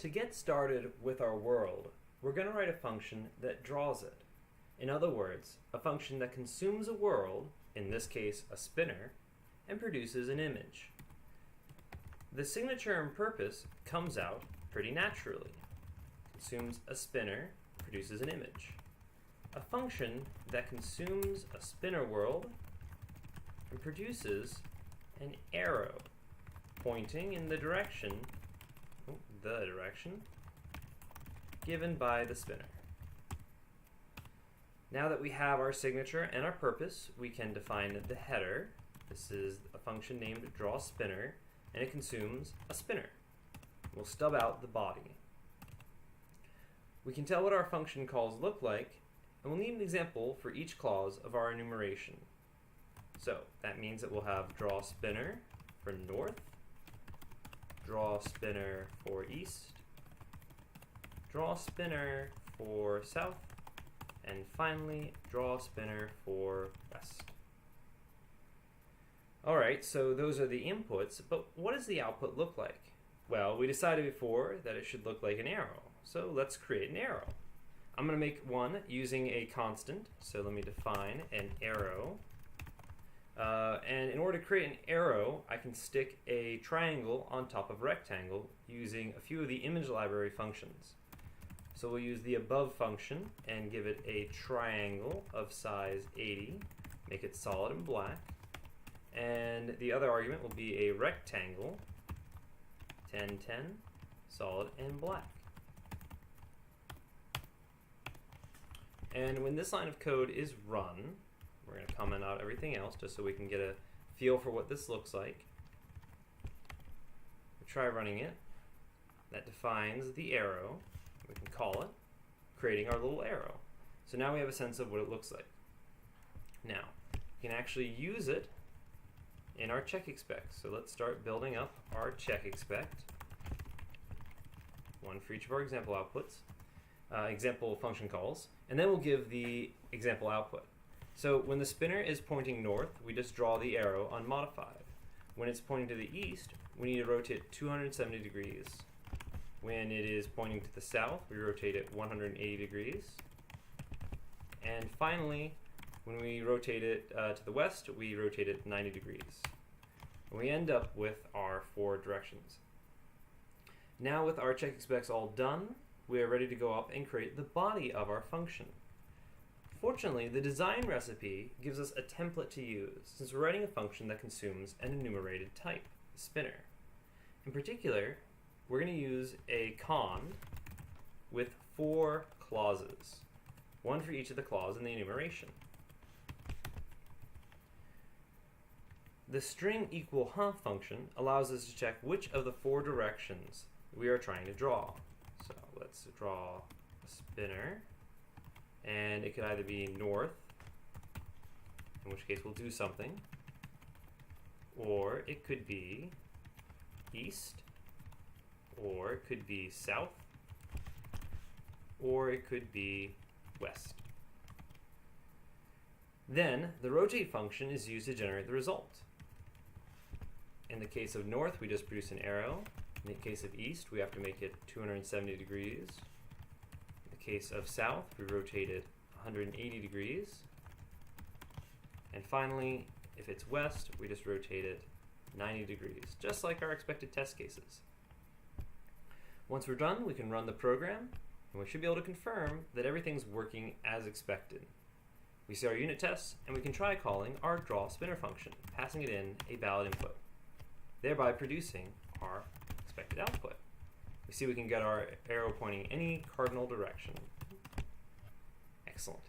To get started with our world, we're going to write a function that draws it. In other words, a function that consumes a world, in this case a spinner, and produces an image. The signature and purpose comes out pretty naturally. Consumes a spinner, produces an image. A function that consumes a spinner world and produces an arrow pointing in the direction given by the spinner. Now that we have our signature and our purpose, we can define the header. This is a function named drawSpinner, and it consumes a spinner. We'll stub out the body. We can tell what our function calls look like, and we'll need an example for each clause of our enumeration. So that means that we'll have drawSpinner for north, drawSpinner for east, drawSpinner for south, and finally drawSpinner for west. Alright, so those are the inputs, but what does the output look like? Well, we decided before that it should look like an arrow, so let's create an arrow. I'm going to make one using a constant, so let me define an arrow. And in order to create an arrow, I can stick a triangle on top of a rectangle using a few of the image library functions. So we'll use the above function and give it a triangle of size 80, make it solid and black. And the other argument will be a rectangle, 1010, solid and black. And when this line of code is run, we're going to comment out everything else just so we can get a feel for what this looks like. We try running it. That defines the arrow. We can call it, creating our little arrow. So now we have a sense of what it looks like. Now, we can actually use it in our checkExpect. So let's start building up our checkExpect. One for each of our example outputs, example function calls, and then we'll give the example output. So when the spinner is pointing north, we just draw the arrow unmodified. When it's pointing to the east, we need to rotate 270 degrees. When it is pointing to the south, we rotate it 180 degrees. And finally, when we rotate it to the west, we rotate it 90 degrees. And we end up with our 4 directions. Now with our checkExpects all done, we are ready to go up and create the body of our function. Fortunately, the design recipe gives us a template to use since we're writing a function that consumes an enumerated type, the spinner. In particular, we're going to use a cond with 4 clauses, one for each of the clause in the enumeration. The string equal function allows us to check which of the 4 directions we are trying to draw. So let's draw a spinner, and it could either be north, in which case we'll do something, or it could be east, or it could be south, or it could be west. Then the rotate function is used to generate the result. In the case of north, we just produce an arrow. In the case of east, we have to make it 270 degrees. In the case of south, we rotate it 180 degrees. And finally, if it's west, we just rotate it 90 degrees, just like our expected test cases. Once we're done, we can run the program, and we should be able to confirm that everything's working as expected. We see our unit tests, and we can try calling our drawSpinner function, passing it in a valid input, thereby producing our expected output. We see we can get our arrow pointing any cardinal direction. Excellent.